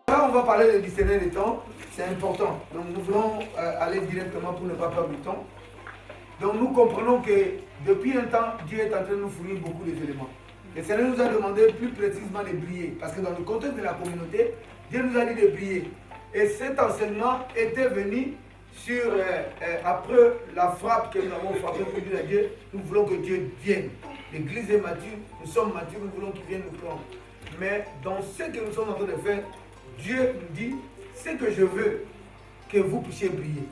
Là, on va parler de discerner les temps, c'est important. Donc nous voulons aller directement pour ne pas perdre du temps. Donc nous comprenons que depuis un temps, Dieu est en train de nous fournir beaucoup d'éléments. Le Seigneur nous a demandé plus précisément de briller. Parce que dans le contexte de la communauté, Dieu nous a dit de briller. Et cet enseignement était venu sur, après la frappe que nous avons frappée pour dire à Dieu, nous voulons que Dieu vienne. L'Église est mature, nous sommes matures, nous voulons qu'il vienne nous prendre. Mais dans ce que nous sommes en train de faire, Dieu nous dit, c'est que je veux que vous puissiez briller.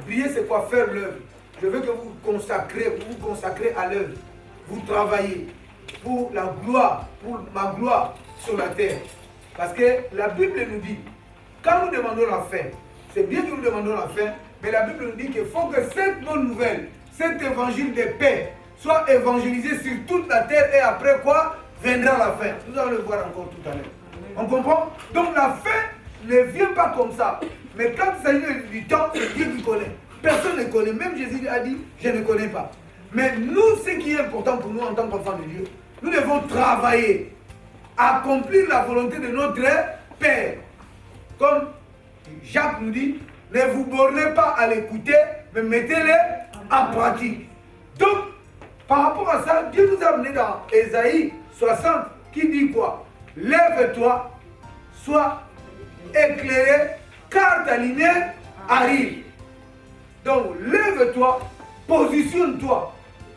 Briller, c'est quoi? Faire l'œuvre. Je veux que vous vous consacrez à l'œuvre. Vous travaillez pour la gloire, pour ma gloire sur la terre. Parce que la Bible nous dit, quand nous demandons la fin, c'est bien que nous demandons la fin, mais la Bible nous dit qu'il faut que cette bonne nouvelle, cet évangile de paix, soit évangélisé sur toute la terre et après quoi viendra la fin. Nous allons le voir encore tout à l'heure. On comprend? Donc la fin ne vient pas comme ça. Mais quand il s'agit du temps, c'est Dieu qui connaît. Personne ne connaît. Même Jésus a dit, je ne connais pas. Mais nous, ce qui est important pour nous en tant qu'enfants de Dieu, nous devons travailler, accomplir la volonté de notre Père. Comme Jacques nous dit, ne vous bornez pas à l'écouter, mais mettez-le en pratique. Donc, par rapport à ça, Dieu nous a amené dans Ésaïe 60, qui dit quoi? Lève-toi, sois éclairé, car ta lumière arrive. Donc, lève-toi, positionne-toi,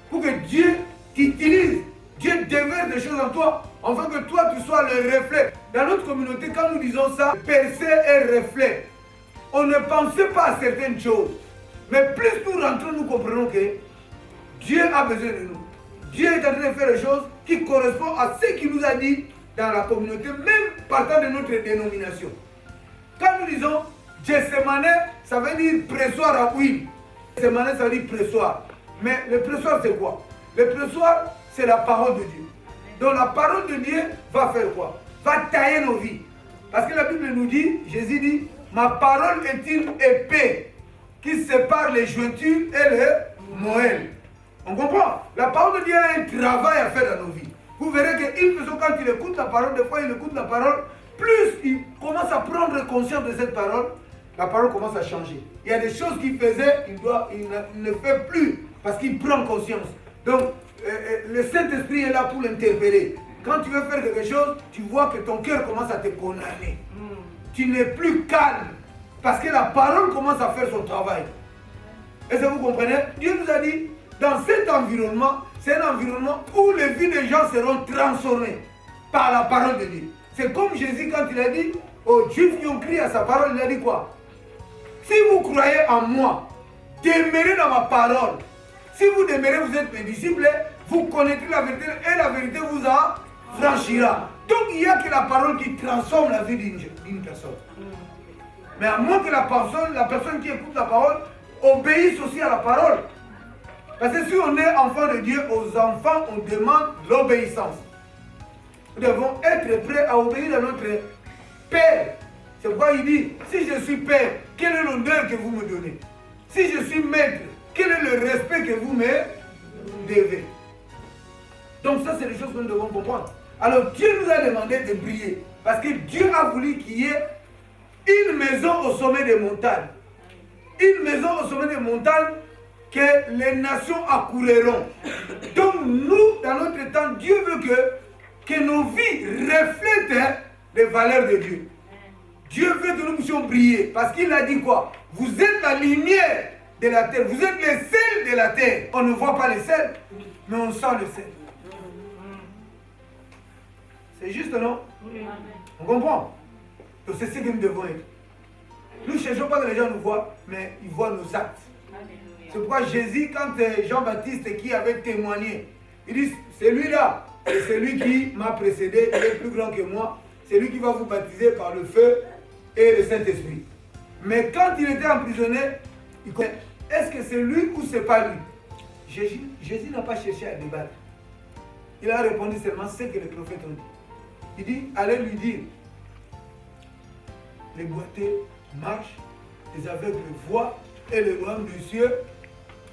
pour que Dieu t'utilise. Dieu déverse des choses en toi, afin que toi, tu sois le reflet. Dans notre communauté, quand nous disons ça, percer et reflet, on ne pensait pas à certaines choses. Mais plus nous rentrons, nous comprenons que Dieu a besoin de nous. Dieu est en train de faire des choses qui correspondent à ce qu'il nous a dit dans la communauté, même partant de notre dénomination. Quand nous disons Gethsemane, ça veut dire pressoir à huile. Gethsemane, ça veut dire pressoir. Mais le pressoir, c'est quoi? Le pressoir, c'est la parole de Dieu. Donc la parole de Dieu va faire quoi? Va tailler nos vies. Parce que la Bible nous dit, Jésus dit, ma parole est une épée qui sépare les jointures et les moelles. On comprend? La parole de Dieu a un travail à faire dans nos vies. Vous verrez qu'une personne, quand il écoute la parole, des fois il écoute la parole, plus il commence à prendre conscience de cette parole, la parole commence à changer. Il y a des choses qu'il faisait, il ne fait plus parce qu'il prend conscience. Donc, le Saint-Esprit est là pour l'interpeller. Quand tu veux faire quelque chose, tu vois que ton cœur commence à te condamner. Tu n'es plus calme parce que la parole commence à faire son travail. Est-ce que vous comprenez? Dieu nous a dit, dans cet environnement, c'est un environnement où les vies des gens seront transformées par la parole de Dieu. C'est comme Jésus quand il a dit aux Juifs qui ont crié à sa parole, il a dit quoi? Si vous croyez en moi, demeurez dans ma parole. Si vous demeurez, vous êtes mes disciples, vous connaîtrez la vérité et la vérité vous affranchira. Donc il n'y a que la parole qui transforme la vie d'une personne. Mais à moins que la personne qui écoute la parole obéisse aussi à la parole. Parce que si on est enfant de Dieu, aux enfants, on demande l'obéissance. Nous devons être prêts à obéir à notre Père. C'est pourquoi il dit, si je suis Père, quel est l'honneur que vous me donnez? Si je suis maître, quel est le respect que vous me devez? Donc ça, c'est des choses que nous devons comprendre. Alors Dieu nous a demandé de briller. Parce que Dieu a voulu qu'il y ait une maison au sommet des montagnes. Une maison au sommet des montagnes que les nations accourront. Donc nous, dans notre temps, Dieu veut que nos vies reflètent les valeurs de Dieu. Dieu veut que nous puissions briller. Parce qu'il a dit quoi? Vous êtes la lumière de la terre. Vous êtes les sels de la terre. On ne voit pas les sels, mais on sent le sel. C'est juste, non? On comprend? Donc c'est ce que nous devons être. Nous ne cherchons pas que les gens nous voient, mais ils voient nos actes. C'est pourquoi Jésus, quand Jean-Baptiste qui avait témoigné, il dit, celui-là, c'est celui qui m'a précédé, il est plus grand que moi, c'est lui qui va vous baptiser par le feu et le Saint-Esprit. Mais quand il était emprisonné, il disait, est-ce que c'est lui ou c'est pas lui? Jésus n'a pas cherché à débattre. Il a répondu seulement ce que les prophètes ont dit. Il dit, allez lui dire, les boiteux marchent, les aveugles voient et le royaume des cieux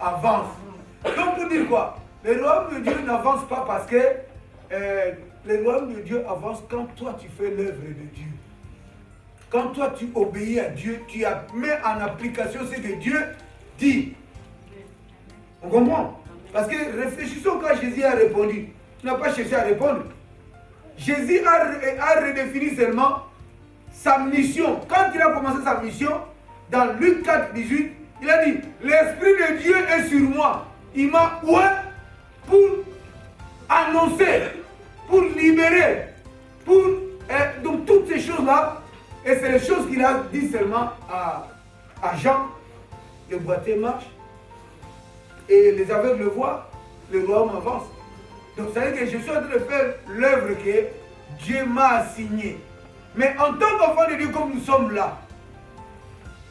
avance. Donc pour dire quoi? Le royaume de Dieu n'avance pas parce que le royaume de Dieu avance quand toi tu fais l'œuvre de Dieu. Quand toi tu obéis à Dieu, tu mets en application ce que Dieu dit. On comprend? Parce que réfléchissons quand Jésus a répondu. Il n'a pas cherché à répondre. Jésus a redéfini seulement sa mission. Quand il a commencé sa mission, dans Luc 4, 18, il a dit, l'Esprit de Dieu est sur moi. Il m'a oint pour annoncer, pour libérer, pour... donc toutes ces choses-là, et c'est les choses qu'il a dit seulement à Jean. Le boiteux marche, et les aveugles le voient, le royaume avance. Donc ça veut dire que je suis en train de faire l'œuvre que Dieu m'a assignée. Mais en tant qu'enfant de Dieu, comme nous sommes là,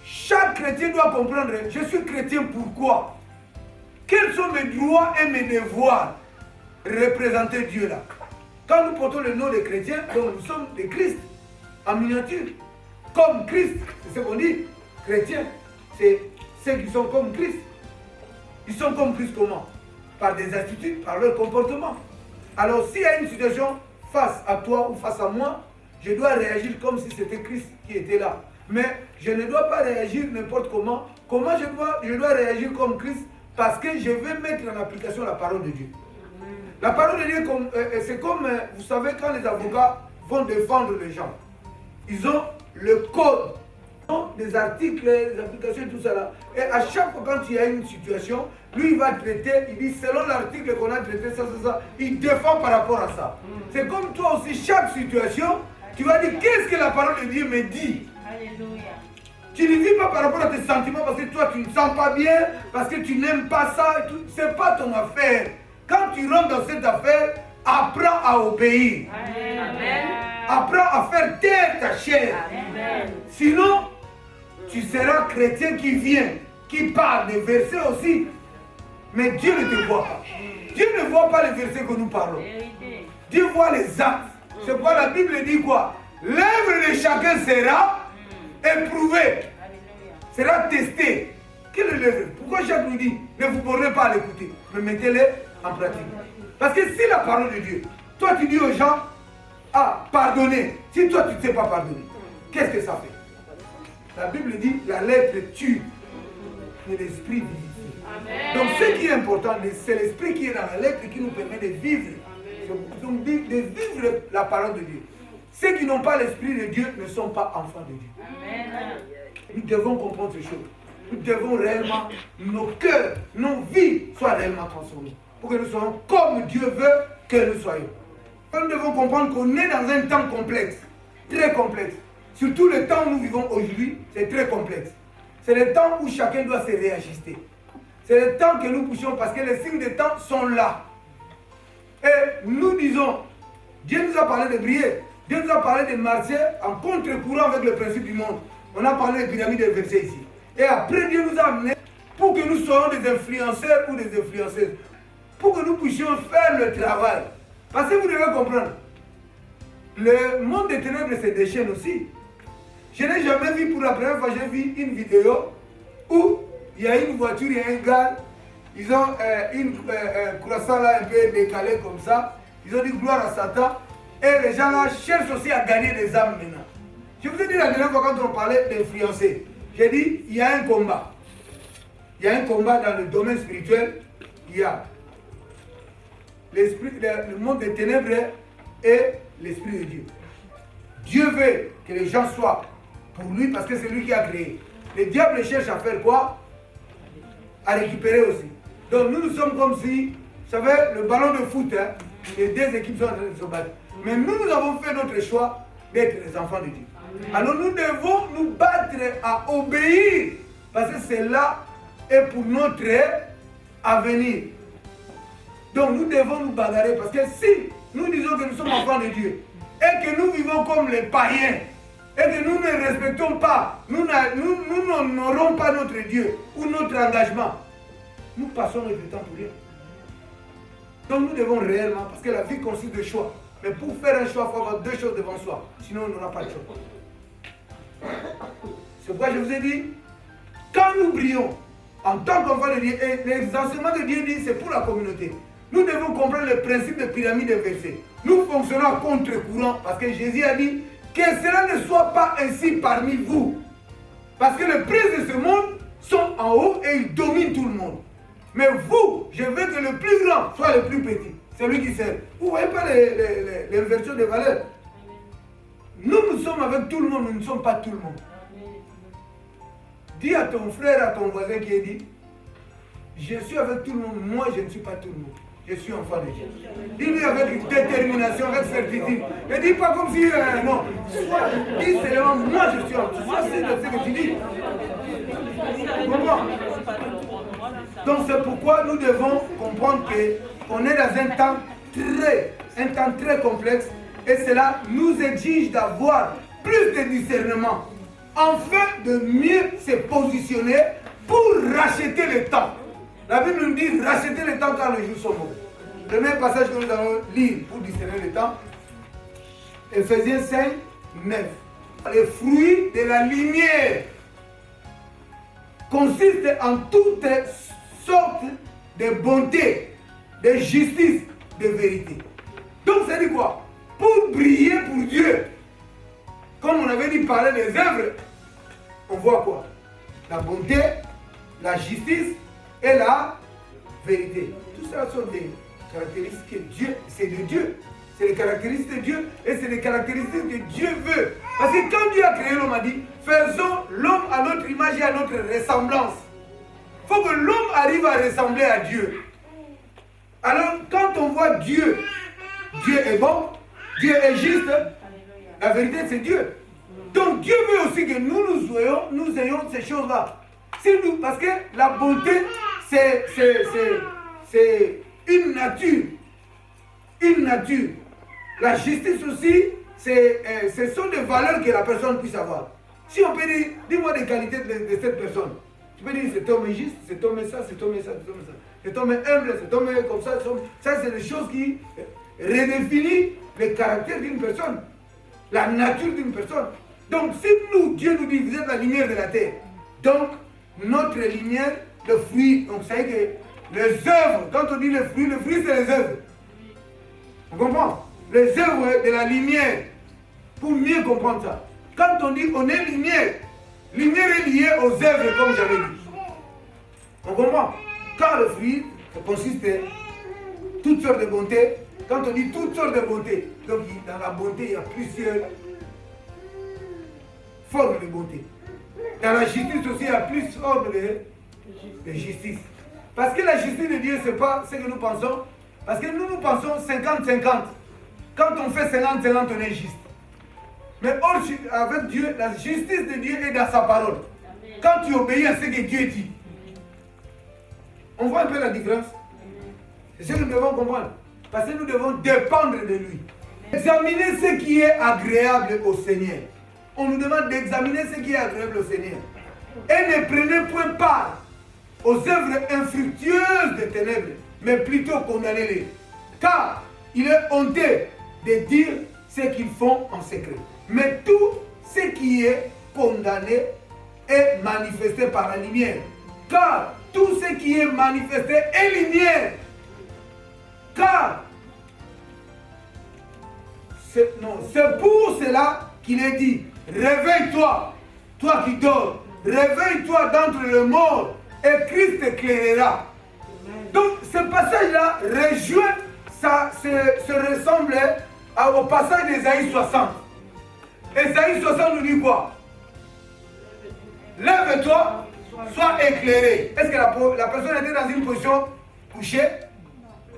chaque chrétien doit comprendre, je suis chrétien pourquoi? Quels sont mes droits et mes devoirs? Représenter Dieu là. Quand nous portons le nom de chrétien, donc nous sommes des Christ, en miniature. Comme Christ, c'est ce qu'on dit. Chrétiens, c'est ceux qui sont comme Christ. Ils sont comme Christ comment? Par des attitudes, par leur comportement. Alors s'il y a une situation face à toi ou face à moi, je dois réagir comme si c'était Christ qui était là. Mais je ne dois pas réagir n'importe comment. Comment je dois réagir comme Christ? Parce que je vais mettre en application la parole de Dieu. La parole de Dieu, c'est comme, vous savez, quand les avocats vont défendre les gens, ils ont le code, des articles, des applications, tout ça là. Et à chaque fois quand il y a une situation, lui il va traiter, il dit selon l'article qu'on a traité, ça, il défend par rapport à ça. C'est comme toi aussi, chaque situation, tu vas dire qu'est-ce que la parole de Dieu me dit. Alléluia. Tu ne vis pas par rapport à tes sentiments parce que toi tu ne sens pas bien, parce que tu n'aimes pas ça, ce n'est pas ton affaire. Quand tu rentres dans cette affaire, apprends à obéir. Amen. Apprends à faire taire ta chair. Amen. Sinon, tu seras chrétien qui vient, qui parle des versets aussi. Mais Dieu ne te voit pas. Dieu ne voit pas les versets que nous parlons. Dieu voit les actes. C'est pourquoi la Bible dit quoi? L'œuvre de chacun sera éprouvée, sera testée. Quelle est l'œuvre? Pourquoi Jacques nous dit ne vous bornez pas à l'écouter, mais mettez-les en pratique. Parce que si la parole de Dieu, toi tu dis aux gens, pardonnez. Si toi tu ne sais pas pardonner, qu'est-ce que ça fait? La Bible dit la lettre tue, mais l'esprit vivifie. Donc ce qui est important, c'est l'esprit qui est dans la lettre qui nous permet de vivre. Donc de vivre la parole de Dieu. Ceux qui n'ont pas l'esprit de Dieu ne sont pas enfants de Dieu. Amen. Nous devons comprendre ces choses. Nous devons réellement, nos cœurs, nos vies soient réellement transformés. Pour que nous soyons comme Dieu veut que nous soyons. Nous devons comprendre qu'on est dans un temps complexe. Très complexe. Surtout le temps où nous vivons aujourd'hui, c'est très complexe. C'est le temps où chacun doit se réajuster. C'est le temps que nous poussons parce que les signes des temps sont là. Et nous disons, Dieu nous a parlé de briller. Dieu nous a parlé de marcher en contre-courant avec le principe du monde. On a parlé des pyramides inversées ici. Et après, Dieu nous a amenés pour que nous soyons des influenceurs ou des influenceuses. Pour que nous puissions faire le travail. Parce que vous devez comprendre, le monde des ténèbres se déchaîne aussi. Je n'ai jamais vu, pour la première fois, j'ai vu une vidéo où il y a une voiture et un gars. Ils ont une croissant là un peu décalé comme ça. Ils ont dit gloire à Satan. Et les gens là cherchent aussi à gagner des âmes maintenant. Je vous ai dit la dernière fois quand on parlait d'influencer. J'ai dit, il y a un combat. Il y a un combat dans le domaine spirituel. Il y a l'esprit, le monde des ténèbres et l'esprit de Dieu. Dieu veut que les gens soient pour lui parce que c'est lui qui a créé. Le diable cherche à faire quoi? À récupérer aussi. Donc nous sommes comme si, vous savez, le ballon de foot, hein, les deux équipes sont en train de se battre. Mais nous avons fait notre choix d'être les enfants de Dieu. Amen. Alors nous devons nous battre à obéir. Parce que c'est là et pour notre avenir. Donc nous devons nous bagarrer. Parce que si nous disons que nous sommes enfants de Dieu et que nous vivons comme les païens et que nous ne respectons pas, nous n'honorons pas notre Dieu ou notre engagement, nous passons notre temps pour rien. Donc nous devons réellement, parce que la vie consiste de choix. Mais pour faire un choix, il faut avoir deux choses devant soi. Sinon, on n'aura pas de choix. C'est pourquoi je vous ai dit, quand nous brillons, en tant qu'enfants de Dieu, et les enseignements de Dieu disent c'est pour la communauté. nous devons comprendre le principe de pyramide inversée. Nous fonctionnons à contre-courant parce que Jésus a dit que cela ne soit pas ainsi parmi vous. Parce que les princes de ce monde sont en haut et ils dominent tout le monde. Mais vous, je veux que le plus grand soit le plus petit. C'est lui qui sert. Vous ne voyez pas l'inversion des valeurs. Nous sommes avec tout le monde, nous ne sommes pas tout le monde. Dis à ton frère, à ton voisin qui est dit, je suis avec tout le monde, moi je ne suis pas tout le monde. Je suis enfant de Dieu. Dis-lui avec détermination, avec certitude. Ne dis pas comme si, non. Dis seulement, moi je suis enfant. Sois sûr de ce que tu dis. Comment? Donc c'est pourquoi nous devons comprendre qu'on est dans un temps très complexe et cela nous exige d'avoir plus de discernement afin de mieux se positionner pour racheter le temps. La Bible nous dit racheter le temps car les jours sont mauvais. Le même passage que nous allons lire pour discerner le temps, Ephésiens 5, 9. Les fruits de la lumière consistent en toutes sortes de bonté, de justice, de vérité. Donc ça dit quoi? Pour briller pour Dieu, comme on avait dit parler des œuvres, on voit quoi? La bonté, la justice et la vérité. Tout ça sont des caractéristiques que Dieu, c'est de Dieu. C'est les caractéristiques de Dieu et c'est les caractéristiques que Dieu veut. Parce que quand Dieu a créé l'homme, a dit, faisons l'homme à notre image et à notre ressemblance. Il faut que l'homme arrive à ressembler à Dieu. Alors, quand on voit Dieu, Dieu est bon, Dieu est juste, la vérité c'est Dieu. Donc Dieu veut aussi que nous ayons ces choses-là. Parce que la bonté, c'est une nature. Une nature. La justice aussi, ce sont des valeurs que la personne puisse avoir. Si on peut dire, dis-moi des qualités de cette personne. Tu peux dire, cet homme est juste, cet homme est ça, cet homme est ça, cet homme est ça. Cet homme est humble, cet homme est comme ça. Ça, c'est des choses qui redéfinissent le caractère d'une personne, la nature d'une personne. Donc, si Dieu nous dit, vous êtes la lumière de la terre, donc, notre lumière, le fruit, donc ça veut dire que les œuvres, quand on dit le fruit c'est les œuvres. On comprend? Les œuvres de la lumière, pour mieux comprendre ça. Quand on dit on est lumière, lumière est liée aux œuvres, comme j'avais dit. On comprend? Car le fruit, ça consiste en toutes sortes de bontés. Quand on dit toutes sortes de bontés, donc dans la bonté, il y a plusieurs formes de bonté. Dans la justice aussi, il y a plusieurs formes de justice. Parce que la justice de Dieu, ce n'est pas ce que nous pensons. Parce que nous pensons 50-50. Quand on fait 50-50, on est juste. Mais avec Dieu, la justice de Dieu est dans sa parole. Quand tu obéis à ce que Dieu dit. On voit un peu la différence. C'est ce que nous devons comprendre. Parce que nous devons dépendre de lui. Examiner ce qui est agréable au Seigneur. On nous demande d'examiner ce qui est agréable au Seigneur. Et ne prenez point part aux œuvres infructueuses des ténèbres, mais plutôt condamnez-les. Car il est honteux de dire ce qu'ils font en secret. Mais tout ce qui est condamné est manifesté par la lumière. Car tout ce qui est manifesté est lumière. Car c'est pour cela qu'il est dit, réveille-toi, toi qui dors, réveille-toi d'entre les morts et Christ t'éclairera. Donc ce passage-là rejoint, ça se ressemble au passage d'Ésaïe 60. Ésaïe 60 nous dit quoi? Lève-toi, sois éclairé. Est-ce que la personne était dans une position couchée?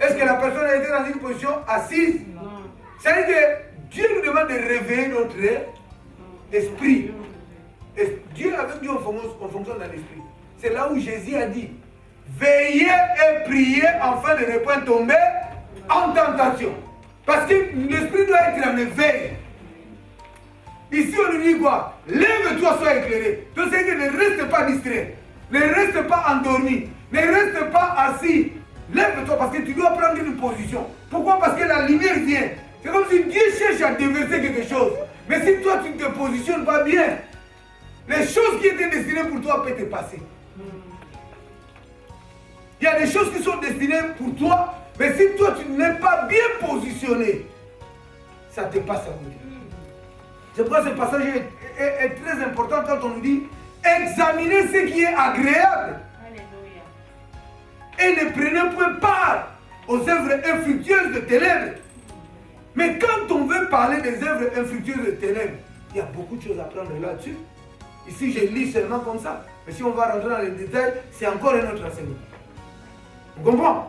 Est-ce que la personne était dans une position assise? C'est-à-dire que Dieu nous demande de réveiller notre esprit. Et Dieu, avec Dieu, on fonctionne dans l'esprit. C'est là où Jésus a dit, veillez et priez afin de ne pas tomber en tentation. Parce que l'esprit doit être en éveil. Ici, on nous dit quoi? Lève-toi, sois éclairé. Donc, c'est que ne reste pas distrait. Ne reste pas endormi. Ne reste pas assis. Lève-toi parce que tu dois prendre une position. Pourquoi? Parce que la lumière vient. C'est comme si Dieu cherche à déverser quelque chose. Mais si toi, tu ne te positionnes pas bien, les choses qui étaient destinées pour toi peuvent te passer. Il y a des choses qui sont destinées pour toi, Mais si toi tu n'es pas bien positionné, ça te passe à côté. C'est pourquoi ce passage est très important quand on nous dit examinez ce qui est agréable. Alléluia. Et ne prenez point part aux œuvres infructueuses de ténèbres. Mais quand on veut parler des œuvres infructueuses de ténèbres, il y a beaucoup de choses à prendre là-dessus. Ici, je lis seulement comme ça. Mais si on va rentrer dans les détails, c'est encore un autre enseignement. Vous comprenez?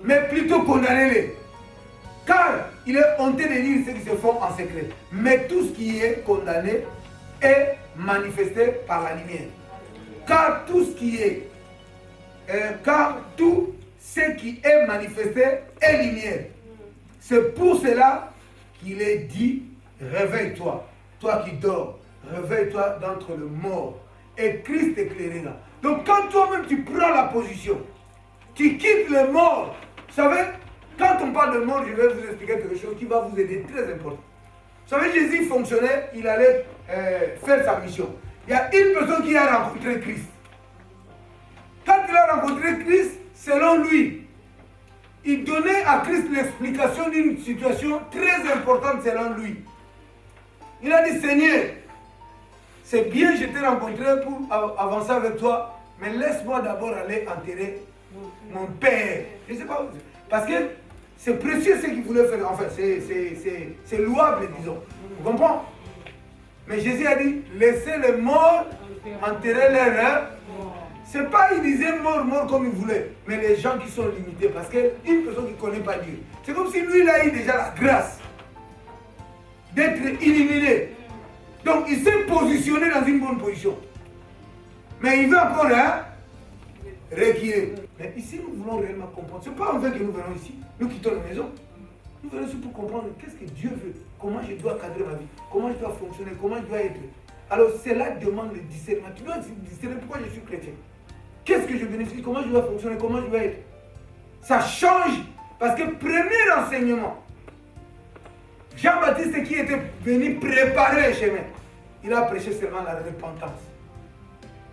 Mais plutôt condamnez-les. Car il est honteux de dire ce qui se font en secret. Mais tout ce qui est condamné est manifesté par la lumière. Car tout ce qui est manifesté est lumière. C'est pour cela qu'il est dit, réveille-toi, toi qui dors, réveille-toi d'entre les morts, et Christ éclairera. Donc quand toi-même tu prends la position, tu quittes les morts, vous savez, quand on parle de mort, je vais vous expliquer quelque chose qui va vous aider, très important. Vous savez, Jésus fonctionnait, il allait faire sa mission. Il y a une personne qui a rencontré Christ. Quand il a rencontré Christ, selon lui, il donnait à Christ l'explication d'une situation très importante selon lui. Il a dit, Seigneur, c'est bien, je t'ai rencontré pour avancer avec toi, mais laisse-moi d'abord aller enterrer mon père. Je ne sais pas, parce que c'est précieux ce qu'il voulait faire. Enfin, c'est louable, disons. Vous comprenez? Mais Jésus a dit, laissez les morts enterrer leurs rêves. C'est pas, il disait mort comme il voulait, mais les gens qui sont limités, parce qu'une personne qui ne connaît pas Dieu, c'est comme si lui, il a eu déjà la grâce d'être illuminé. Donc, il s'est positionné dans une bonne position. Mais il veut encore reculer. Mais ici, nous voulons réellement comprendre. Ce n'est pas en fait que nous venons ici, nous quittons la maison. Nous venons ici pour comprendre qu'est-ce que Dieu veut, comment je dois cadrer ma vie, comment je dois fonctionner, comment je dois être. Alors, cela demande le discernement. Tu dois discerner pourquoi je suis chrétien. Qu'est-ce que je bénéficie? Comment je dois fonctionner? Comment je dois être? Ça change. Parce que premier enseignement, Jean-Baptiste qui était venu préparer le chemin, il a prêché seulement la repentance.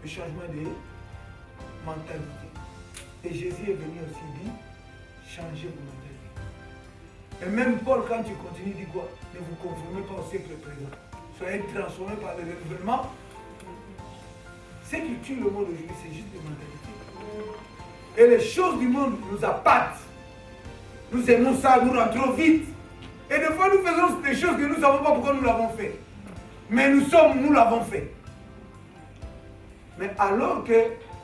Le changement de mentalité. Et Jésus est venu aussi dire, changez vos mentalités. Et même Paul, quand tu continues, dit quoi? Ne vous conformez pas au siècle présent. Soyez transformés par le renouvellement. Ce qui tue le monde aujourd'hui, c'est juste les mentalités. Et les choses du monde nous appâtent. Nous aimons ça, nous rentrons vite. Et des fois, nous faisons des choses que nous ne savons pas pourquoi nous l'avons fait. Mais nous l'avons fait. Mais alors que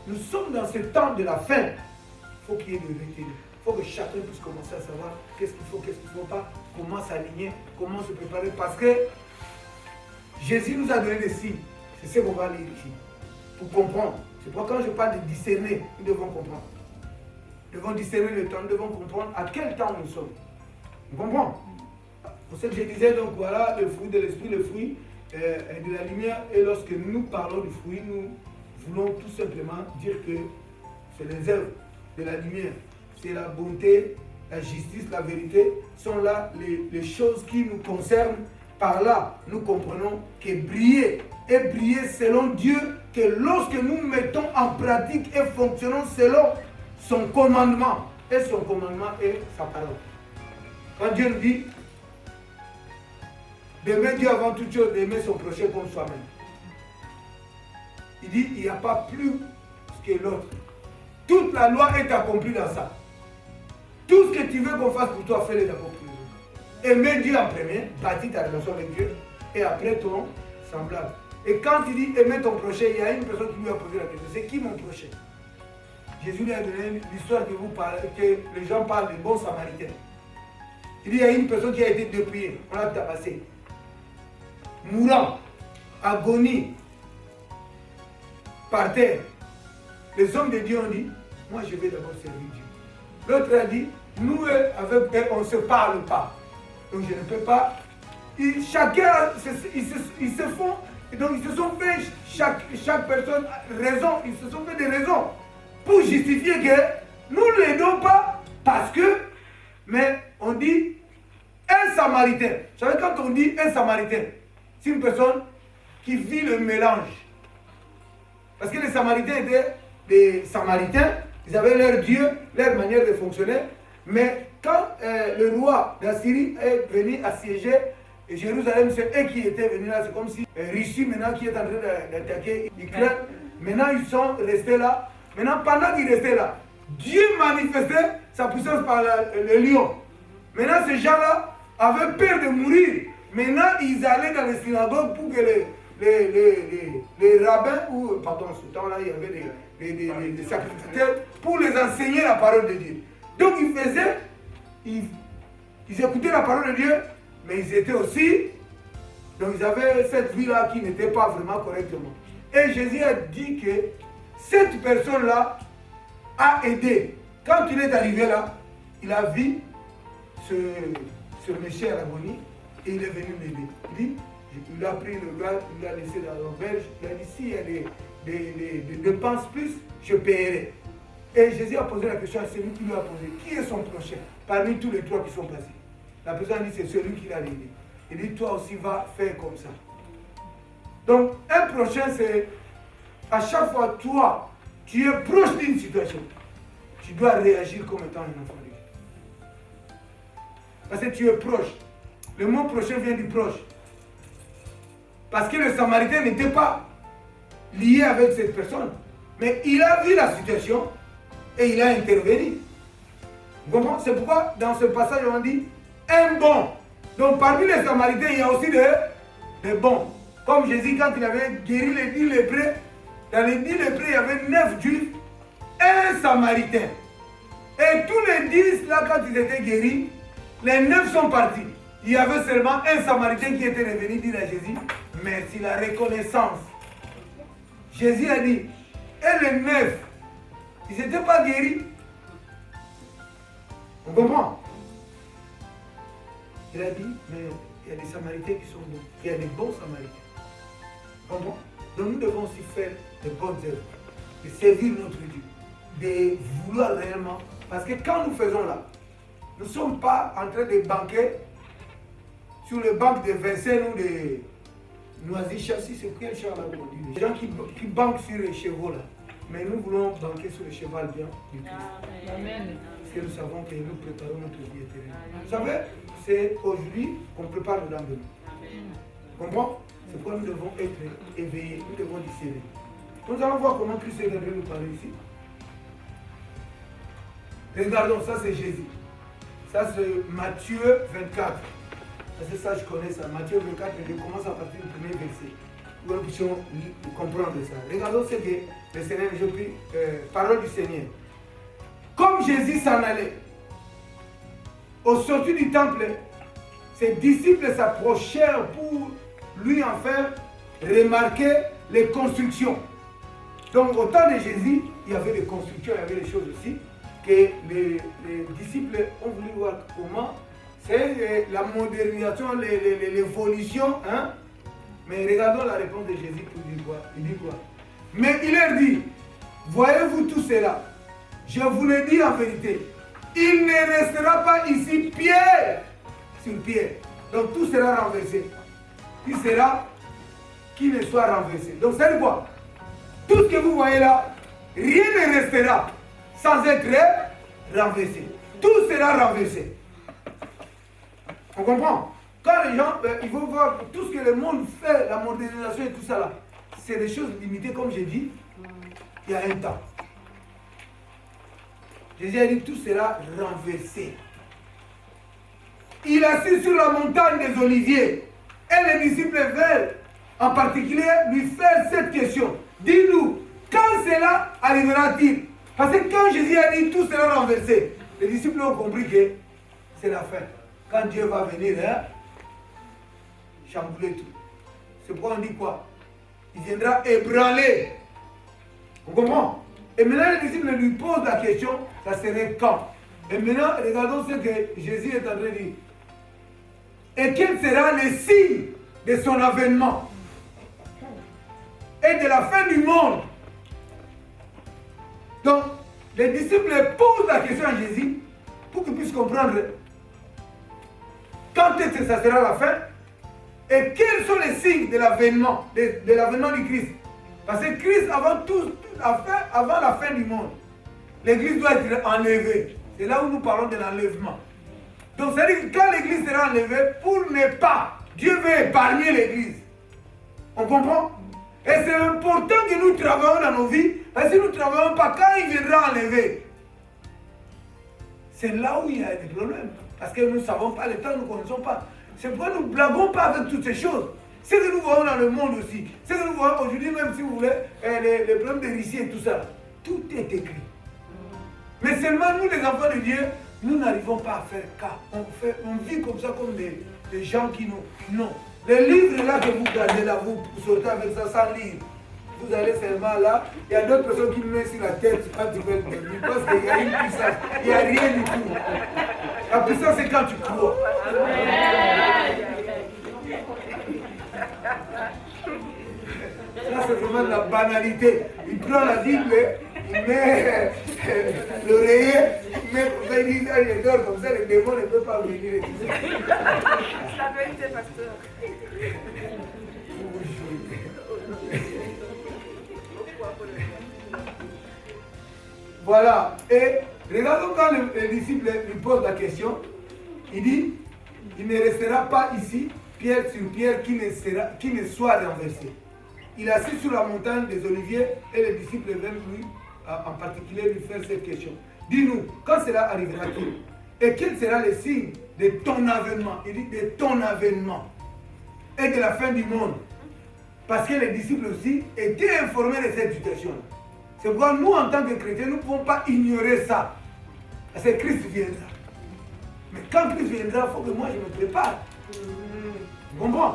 nous sommes dans ce temps de la fin, il faut qu'il y ait de retenue. Il faut que chacun puisse commencer à savoir qu'est-ce qu'il faut, qu'est-ce qu'il ne faut pas, comment s'aligner, comment se préparer. Parce que Jésus nous a donné des signes. C'est ce qu'on va lire ici. Pour comprendre. C'est pourquoi quand je parle de discerner, nous devons comprendre. Nous devons discerner le temps, nous devons comprendre à quel temps nous sommes. Vous comprenez? Pour ce que je disais, donc voilà, le fruit de l'esprit, le fruit de la lumière. Et lorsque nous parlons du fruit, nous voulons tout simplement dire que c'est les œuvres de la lumière. C'est la bonté, la justice, la vérité, sont là les choses qui nous concernent. Par là, nous comprenons que briller et briller selon Dieu, que lorsque nous mettons en pratique et fonctionnons selon son commandement, et son commandement est sa parole. Quand Dieu nous dit d'aimer Dieu avant toute chose, d'aimer son prochain comme soi-même, il dit il n'y a pas plus que l'autre. Toute la loi est accomplie dans ça. Tout ce que tu veux qu'on fasse pour toi, fais-le d'abord pour les autres. Aimer Dieu en premier, bâtis ta relation avec Dieu, et après ton semblable. Et quand il dit aimer ton prochain, il y a une personne qui lui a posé la question, c'est qui mon prochain? Jésus lui a donné l'histoire que vous parlez, que les gens parlent des bons samaritains. Il dit il y a une personne qui a été dépouillée, on l'a tabassé, mourant, agonie, par terre. Les hommes de Dieu ont dit, moi je vais d'abord servir Dieu. L'autre a dit, nous avec eux, on ne se parle pas. Donc je ne peux pas. Chacun, ils se font, et donc ils se sont fait, chaque personne raison, ils se sont fait des raisons pour justifier que nous ne l'aidons pas parce que, mais on dit un samaritain. Vous savez, quand on dit un samaritain, c'est une personne qui vit le mélange. Parce que les samaritains étaient des samaritains, ils avaient leur Dieu, leur manière de fonctionner, Mais quand le roi d'Assyrie est venu assiéger Jérusalem, c'est eux qui étaient venus là. C'est comme si Russie maintenant qui est en train d'attaquer Ukraine. Maintenant ils sont restés là. Maintenant pendant qu'ils restaient là, Dieu manifestait sa puissance par le lion. Maintenant ces gens-là avaient peur de mourir. Maintenant ils allaient dans les synagogues pour que les rabbins, ou pardon, ce temps-là il y avait des sacrificateurs, pour les enseigner la parole de Dieu. Donc ils écoutaient la parole de Dieu, mais ils étaient aussi, donc ils avaient cette vie-là qui n'était pas vraiment correctement. Et Jésus a dit que cette personne-là a aidé. Quand il est arrivé là, il a vu ce monsieur à l'agonie et il est venu m'aider. Il a pris le gars, il l'a laissé dans l'auberge, il a dit s'il y a des dépenses plus, je paierai. Et Jésus a posé la question à celui qui lui a posé, qui est son prochain parmi tous les trois qui sont passés? La personne a dit c'est celui qui l'a aidé. Il dit toi aussi va faire comme ça. Donc un prochain c'est à chaque fois toi, tu es proche d'une situation, tu dois réagir comme étant un enfant de Dieu. Parce que tu es proche. Le mot prochain vient du proche. Parce que le Samaritain n'était pas lié avec cette personne. Mais il a vu la situation et il a intervenu. Vous comprenez? C'est pourquoi dans ce passage on dit un bon. Donc parmi les Samaritains, il y a aussi des bons. Comme Jésus, quand il avait guéri les 10 lépreux, dans les 10 lépreux, il y avait 9 juifs, un Samaritain. Et tous les 10, là, quand ils étaient guéris, les 9 sont partis. Il y avait seulement un Samaritain qui était revenu dire à Jésus, merci, la reconnaissance. Jésus a dit, et les 9, ils n'étaient pas guéris. On comprend? Il a dit, mais il y a des Samaritains qui sont bons. Il y a des bons Samaritains. On comprend? Donc nous devons aussi faire de bonnes œuvres, de servir notre Dieu, de vouloir réellement. Parce que quand nous faisons là, nous ne sommes pas en train de banquer sur le banc de Vincennes ou de Noisy-Chassis, c'est quel char là aujourd'hui? Les gens qui banquent sur les chevaux là. Mais nous voulons banquer sur le cheval bien du Christ. Amen. Parce que nous savons que nous préparons notre vie éternelle. Vous savez, c'est aujourd'hui qu'on prépare le lendemain. Vous comprenez? C'est pourquoi nous devons être éveillés, nous devons discerner. Nous allons voir comment Christ est venu nous parler ici. Regardons, ça c'est Jésus. Ça c'est Matthieu 24. Parce que ça je connais ça. Matthieu 24, je commence à partir du premier verset. Pour que nous puissions comprendre ça. Regardons ce que le Seigneur, je prie, parole du Seigneur. Comme Jésus s'en allait, au sortir du temple, ses disciples s'approchèrent pour lui en faire remarquer les constructions. Donc au temps de Jésus, il y avait des constructions, il y avait des choses aussi que les disciples ont voulu voir comment. C'est la modernisation, l'évolution. Hein? Mais regardons la réponse de Jésus pour dire quoi. Il dit quoi? Mais il leur dit, voyez-vous tout cela? Je vous le dis en vérité, il ne restera pas ici pierre sur pierre. Donc tout sera renversé. Il sera qui ne soit renversé. Donc c'est quoi? Tout ce que vous voyez là, rien ne restera sans être renversé. Tout sera renversé. On comprend? Quand les gens, il faut voir tout ce que le monde fait, la modernisation et tout ça là, c'est des choses limitées comme j'ai dit, il y a un temps. Jésus a dit tout sera renversé. Il assis sur la montagne des Oliviers et les disciples veulent en particulier lui faire cette question. Dis-nous, quand cela arrivera-t-il? Parce que quand Jésus a dit tout sera renversé, les disciples ont compris que c'est la fin. Quand Dieu va venir, hein, chambouler tout. C'est pourquoi on dit quoi? Il viendra ébranler. Vous comprenez? Et maintenant les disciples lui posent la question, ça serait quand? Et maintenant, regardons ce que Jésus est en train de dire. Et quel sera le signe de son avènement et de la fin du monde? Donc, les disciples posent la question à Jésus pour qu'il puisse comprendre quand est-ce que ça sera la fin et quels sont les signes de l'avènement du Christ. Parce que Christ, avant la fin du monde, l'Église doit être enlevée. C'est là où nous parlons de l'enlèvement. Donc, c'est-à-dire que quand l'église sera enlevée, pour ne pas, Dieu veut épargner l'église. On comprend? Et c'est important que nous travaillons dans nos vies, parce que si nous ne travaillons pas, quand il viendra enlever, c'est là où il y a des problèmes. Parce que nous ne savons pas le temps, nous ne connaissons pas. C'est pourquoi nous ne blaguons pas avec toutes ces choses. Ce que nous voyons dans le monde aussi, ce que nous voyons aujourd'hui, même si vous voulez, les problèmes de Russie et tout ça, tout est écrit. Mais seulement nous, les enfants de Dieu, nous n'arrivons pas à faire cas. On vit comme ça, comme des gens qui nous... Non. Les livres là que vous gardez là, vous sortez avec ça sans lire. Vous allez seulement là, il y a d'autres personnes qui mettent sur la tête quand tu veux dormir. Parce qu'il y a une puissance, il n'y a rien du tout. La puissance, c'est quand tu crois. Là, c'est vraiment de la banalité. Il prend la Bible, il met l'oreiller, il met comme ça, il dort comme ça, les démons ne peuvent pas venir et tout ça. C'est la vérité, pasteur. Voilà. Et regardons quand le disciple lui pose la question, il dit, il ne restera pas ici, pierre sur pierre, qui ne soit renversé. Il est assis sur la montagne des Oliviers et les disciples viennent lui, en particulier, lui faire cette question. Dis-nous, quand cela arrivera-t-il? Et quel sera le signe de ton avènement? Il dit de ton avènement et de la fin du monde. Parce que les disciples aussi étaient informés de cette situation. C'est pourquoi nous, en tant que chrétiens, nous ne pouvons pas ignorer ça. Parce que Christ viendra. Mais quand Christ viendra, il faut que moi je me prépare. Vous comprenez?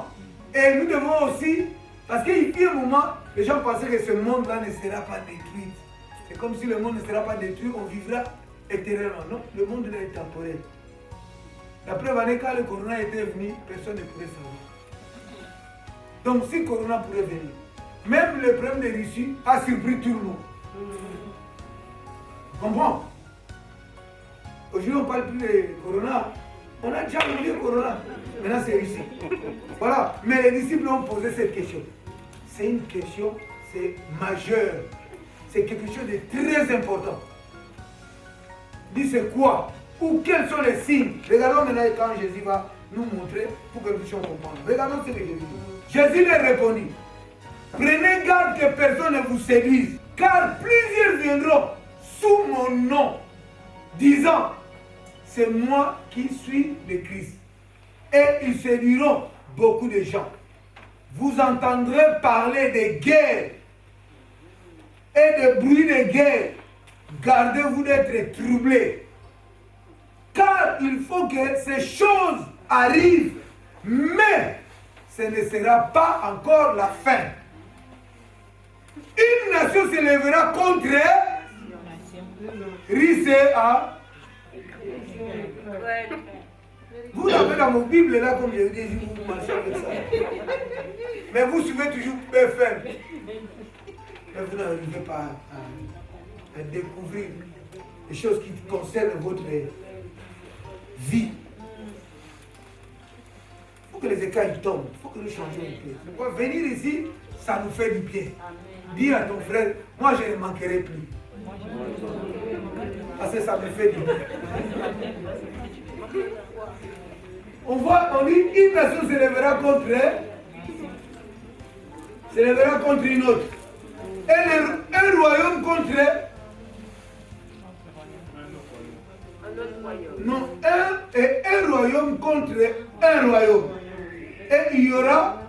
Et nous devons aussi, parce qu'il y a un moment, les gens pensaient que ce monde-là ne sera pas détruit. C'est comme si le monde ne sera pas détruit, on vivra éternellement. Non, le monde là est temporaire. La preuve année, quand le corona était venu, personne ne pouvait savoir. Donc si le corona pourrait venir, même le problème de Russie a surpris tout le monde. Vous comprenez? Aujourd'hui, on ne parle plus de corona. On a déjà oublié le corona. Maintenant, c'est Russie. Voilà. Mais les disciples ont posé cette question. C'est une question, c'est majeur. C'est quelque chose de très important. Dis c'est quoi? Ou quels sont les signes? Regardons maintenant quand Jésus va nous montrer pour que nous puissions comprendre. Regardons ce que Jésus dit. Jésus leur répondit. Prenez garde que personne ne vous séduise, car plusieurs viendront sous mon nom, disant, c'est moi qui suis le Christ. Et ils séduiront beaucoup de gens. Vous entendrez parler de guerre et de bruit de guerre. Gardez-vous d'être troublés. Car il faut que ces choses arrivent, mais ce ne sera pas encore la fin. Une nation se lèvera contre Ricea. Vous l'avez dans mon Bible là, comme je vous dis, vous marchez avec ça. Mais vous suivez toujours BFM. Mais vous n'arrivez pas à découvrir les choses qui concernent votre vie. Il faut que les écailles tombent. Il faut que nous changions un peu. Pourquoi venir ici, ça nous fait du bien. Dis à ton frère, moi je ne manquerai plus. Parce que ça me fait du bien. On voit, on dit, une nation se lèvera contre une autre. Et un royaume contre non, un royaume contre un royaume. Et il y aura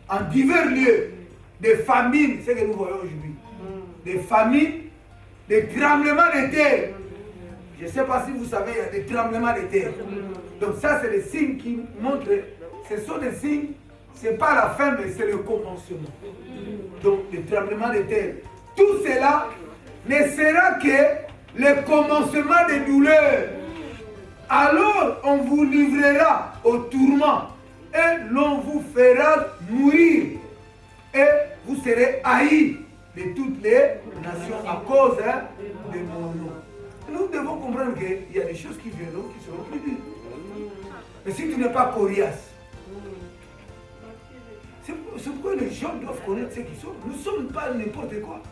en divers lieux des famines, c'est ce que nous voyons aujourd'hui. Des famines, des tremblements de terre. Je ne sais pas si vous savez, il y a des tremblements de terre. Donc ça, c'est des signes qui montrent, ce sont des signes, ce n'est pas la fin, mais c'est le commencement. Donc, les tremblements de terre. Tout cela ne sera que le commencement des douleurs. Alors, on vous livrera au tourment et l'on vous fera mourir. Et vous serez haïs de toutes les nations à cause de mon nom. Nous devons comprendre qu'il y a des choses qui viendront qui seront plus dures. Mais si tu n'es pas coriace, c'est pourquoi les gens doivent connaître ce qu'ils sont. Nous ne sommes pas n'importe quoi.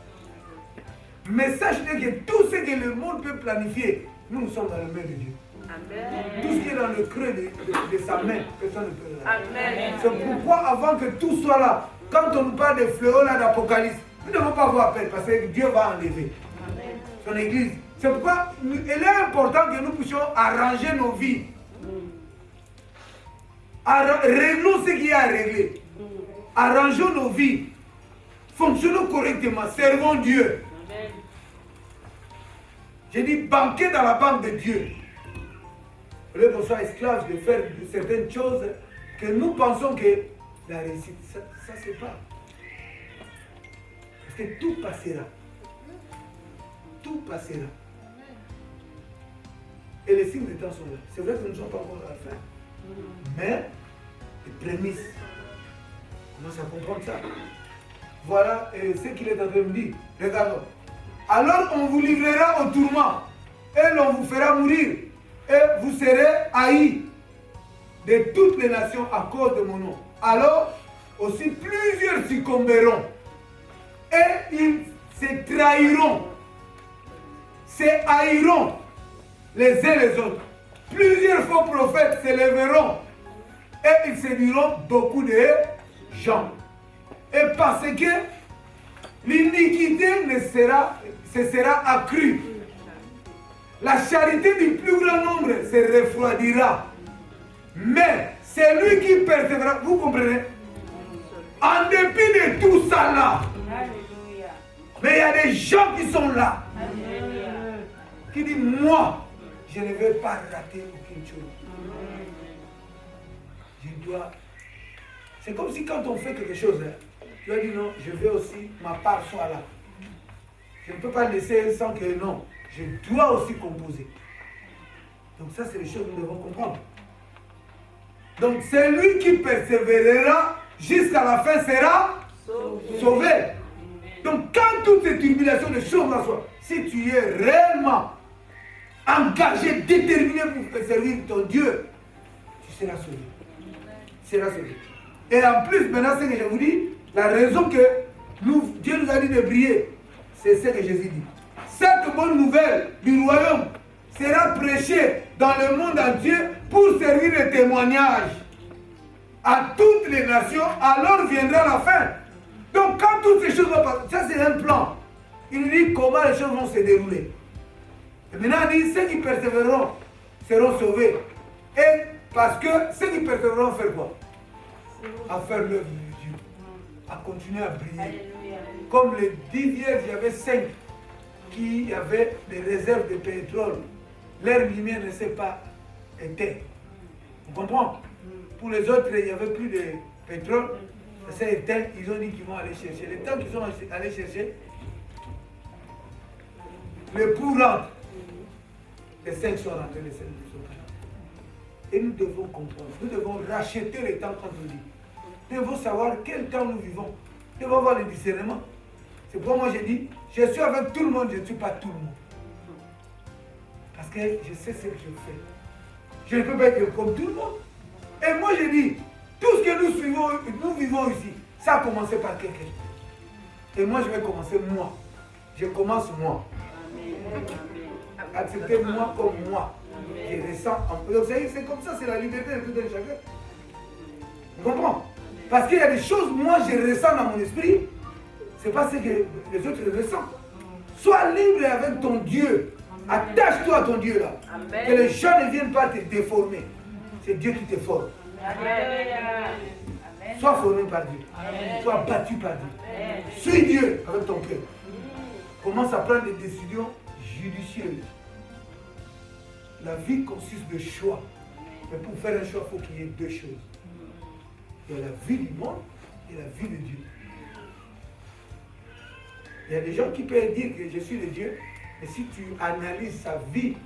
Mais sachez que tout ce que le monde peut planifier, nous sommes dans la main de Dieu. Amen. Tout ce qui est dans le creux de sa main, personne ne peut le faire. Amen. C'est pourquoi avant que tout soit là, quand on nous parle des fléaux là d'Apocalypse, nous ne devons pas avoir peur parce que Dieu va enlever son église. C'est pourquoi il est important que nous puissions arranger nos vies. Réglons ce qu'il y a à régler. Arrangeons nos vies. Fonctionnons correctement. Servons Dieu. J'ai dit banquer dans la banque de Dieu. Au lieu qu'on soit esclave de faire certaines choses que nous pensons que la réussite, ça c'est pas. Parce que tout passera. Tout passera. Et les signes des temps sont là. C'est vrai que nous ne sommes pas encore à la fin. Mais les prémices, on commence à comprendre ça. Voilà ce qu'il est en train de me dire. Regardons. Alors on vous livrera au tourment et l'on vous fera mourir et vous serez haïs de toutes les nations à cause de mon nom. Alors aussi plusieurs succomberont et ils se trahiront, se haïront les uns les autres. Plusieurs faux prophètes se lèveront et ils séduiront beaucoup de gens. Et parce que l'iniquité se sera accrue, la charité du plus grand nombre se refroidira. Mais celui qui persévérera, vous comprenez? En dépit de tout ça là, mais il y a des gens qui sont là, qui disent moi, je ne vais pas rater aucune chose. Je dois. C'est comme si quand on fait quelque chose, tu as dit non, je veux aussi, ma part soit là. Je ne peux pas laisser sans que non, je dois aussi composer. Donc ça, c'est les choses que nous devons comprendre. Donc celui qui persévérera jusqu'à la fin sera sauvé. Donc quand toutes ces tribulations de choses en soi, si tu es réellement engagé, déterminé pour servir ton Dieu, tu seras sauvé. Tu seras sauvé. Et en plus, maintenant, ce que je vous dis, la raison que Dieu nous a dit de briller, c'est ce que Jésus dit. Cette bonne nouvelle du royaume sera prêchée dans le monde entier pour servir de témoignage à toutes les nations, alors viendra la fin. Donc quand toutes ces choses vont passer, ça c'est un plan. Il nous dit comment les choses vont se dérouler. Et maintenant il dit, ceux qui persévéreront seront sauvés. Et parce que ceux qui persévéreront faire quoi? À faire l'œuvre de Dieu, à continuer à briller. Alléluia. Comme les 10 vierges, il y avait 5 qui avaient des réserves de pétrole. Leur lumière ne s'est pas éteinte. On comprend? Pour les autres, il n'y avait plus de pétrole. Ça s'est éteint. Ils ont dit qu'ils vont aller chercher. Le temps qu'ils sont allés chercher, le pour rentre. Les 5 sont rentrés, les 5 sont rentrés. Et nous devons comprendre. Nous devons racheter le temps entre nous. Nous devons savoir quel temps nous vivons. Nous devons avoir le discernement. C'est pourquoi moi j'ai dit, je suis avec tout le monde, je ne suis pas tout le monde. Parce que je sais ce que je fais. Je ne peux pas être comme tout le monde. Et moi j'ai dit, tout ce que nous vivons ici, ça a commencé par quelqu'un. Et moi je vais commencer moi. Je commence moi. Acceptez-moi comme moi. Je ressens un peu. Donc c'est comme ça, c'est la liberté de tout un chacun. Vous comprenez? Parce qu'il y a des choses, moi je ressens dans mon esprit, c'est pas ce que les autres ressentent. Sois libre avec ton Dieu. Attache-toi à ton Dieu là. Amen. Que les gens ne viennent pas te déformer. C'est Dieu qui te forme. Amen. Sois formé par Dieu. Amen. Sois battu par Dieu. Amen. Suis Dieu avec ton cœur. Commence à prendre des décisions judicieuses. La vie consiste de choix. Mais pour faire un choix, il faut qu'il y ait 2 choses. Il y a la vie du monde et la vie de Dieu. Il y a des gens qui peuvent dire que je suis de Dieu, mais si tu analyses sa vie,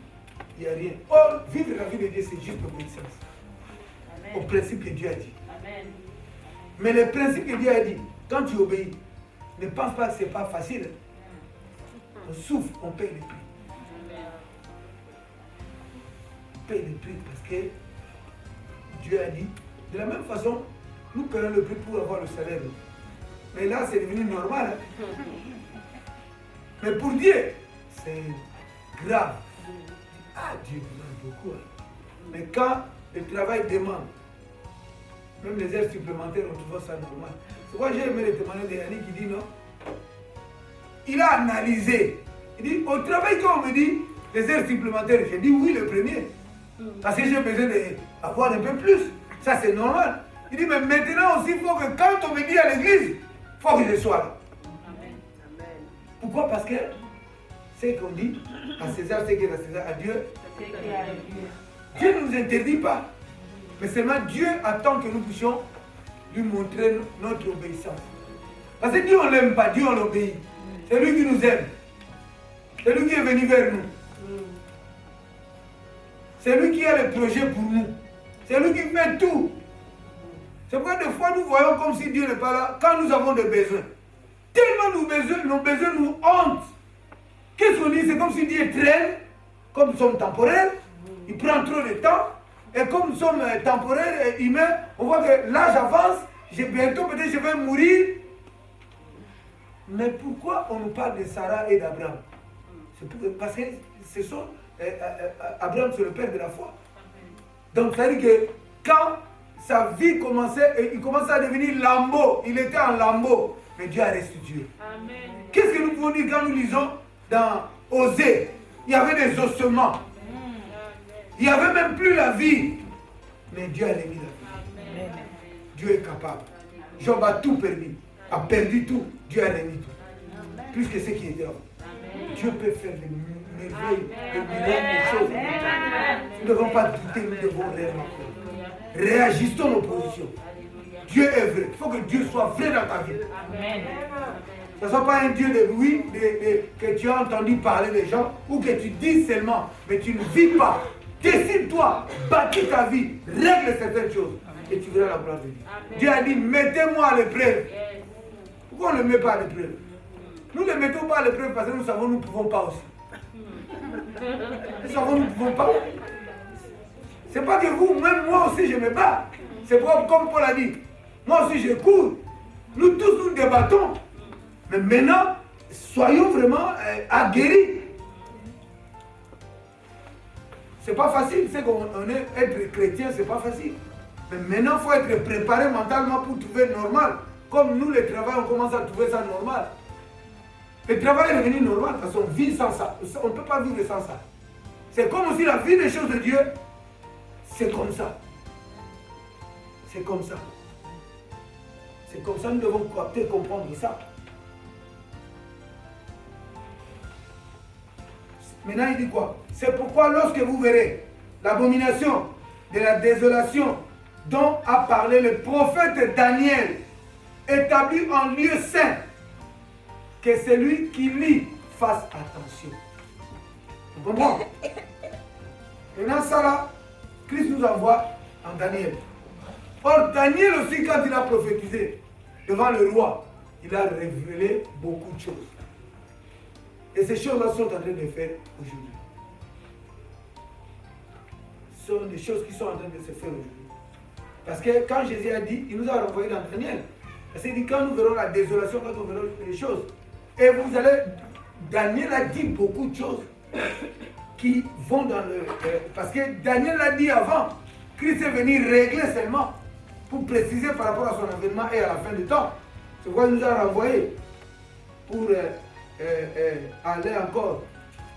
il n'y a rien. Or, vivre la vie de Dieu, c'est juste l'obéissance. Au principe que Dieu a dit. Amen. Mais le principe que Dieu a dit, quand tu obéis, ne pense pas que ce n'est pas facile. On souffre, on paye le prix. On paye le prix parce que Dieu a dit, de la même façon, nous payons le prix pour avoir le salaire. Mais là, c'est devenu normal. Mais pour Dieu, c'est grave. Ah, Dieu demande beaucoup. Mais quand le travail demande, même les heures supplémentaires, on trouve ça normal. C'est pourquoi j'ai aimé le témoignage de Yannick qui dit non. Il a analysé. Il dit, au travail, quand on me dit les heures supplémentaires, j'ai dit oui, le premier. Parce que j'ai besoin d'avoir un peu plus. Ça, c'est normal. Il dit, mais maintenant aussi, il faut que quand on me dit à l'église, il faut que je sois là. Amen. Pourquoi? Parce que c'est qu'on dit à César, c'est qu'il y a à César, à Dieu. Dieu ne nous interdit pas. Mais seulement Dieu attend que nous puissions lui montrer notre obéissance. Parce que Dieu, on ne l'aime pas, Dieu, on l'obéit. C'est lui qui nous aime. C'est lui qui est venu vers nous. C'est lui qui a le projet pour nous. C'est lui qui fait tout. C'est pourquoi des fois nous voyons comme si Dieu n'est pas là quand nous avons des besoins. Tellement nos besoins nous hantent. Qu'est-ce qu'on dit? C'est comme si Dieu traîne, comme nous sommes temporaires, il prend trop de temps. Et comme nous sommes temporaires et humains, on voit que l'âge avance, bientôt peut-être je vais mourir. Mais pourquoi on nous parle de Sarah et d'Abraham? Parce que ce sont Abraham, c'est le père de la foi. Donc ça veut dire que quand sa vie commençait, il commençait à devenir lambeau, il était en lambeau, mais Dieu a restitué. Qu'est-ce que nous pouvons dire quand nous lisons dans Osée? Il y avait des ossements. Il n'y avait même plus la vie. Mais Dieu a remis la vie. Dieu est capable. Job a tout perdu. A perdu tout. Dieu a remis tout. Plus que ce qui était avant. Dieu peut faire des merveilles, des miracles, des choses. Nous ne devons pas douter, nous devons réellement. Réagissons nos positions. Dieu est vrai. Il faut que Dieu soit vrai dans ta vie. Ce ne soit pas un Dieu de oui, que tu as entendu parler des gens, ou que tu dis seulement, mais tu ne vis pas. Décide-toi, bâtis ta vie, règle certaines choses, et tu verras la gloire de Dieu. Dieu a dit, mettez-moi à l'épreuve. Pourquoi on ne le met pas à l'épreuve? Nous ne le mettons pas à l'épreuve parce que nous savons nous ne pouvons pas aussi. Nous savons nous ne pouvons pas. Ce n'est pas que vous, même moi aussi je me bats. C'est comme Paul a dit, moi aussi je cours. Nous tous nous débattons. Mais maintenant, soyons vraiment aguerris. C'est pas facile, c'est qu'on est être chrétien, c'est pas facile. Mais maintenant, il faut être préparé mentalement pour trouver normal. Comme nous, le travail, on commence à trouver ça normal. Le travail est devenu normal parce qu'on vit sans ça. On ne peut pas vivre sans ça. C'est comme aussi la vie des choses de Dieu. C'est comme ça. C'est comme ça. C'est comme ça, nous devons peut-être comprendre ça. Maintenant, il dit quoi? C'est pourquoi lorsque vous verrez l'abomination de la désolation dont a parlé le prophète Daniel, établi en lieu saint, que celui qui lit fasse attention. Vous comprenez? Maintenant, ça là, Christ nous envoie en Daniel. Or, Daniel aussi, quand il a prophétisé devant le roi, il a révélé beaucoup de choses. Et ces choses-là sont en train de faire aujourd'hui. Ce sont des choses qui sont en train de se faire aujourd'hui. Parce que quand Jésus a dit, il nous a renvoyé dans Daniel. Parce qu'il dit, quand nous verrons la désolation, quand on verra les choses, et vous allez, Daniel a dit beaucoup de choses qui vont dans le... parce que Daniel l'a dit avant, Christ est venu régler seulement pour préciser par rapport à son avènement et à la fin du temps. C'est pourquoi il nous a renvoyé pour aller encore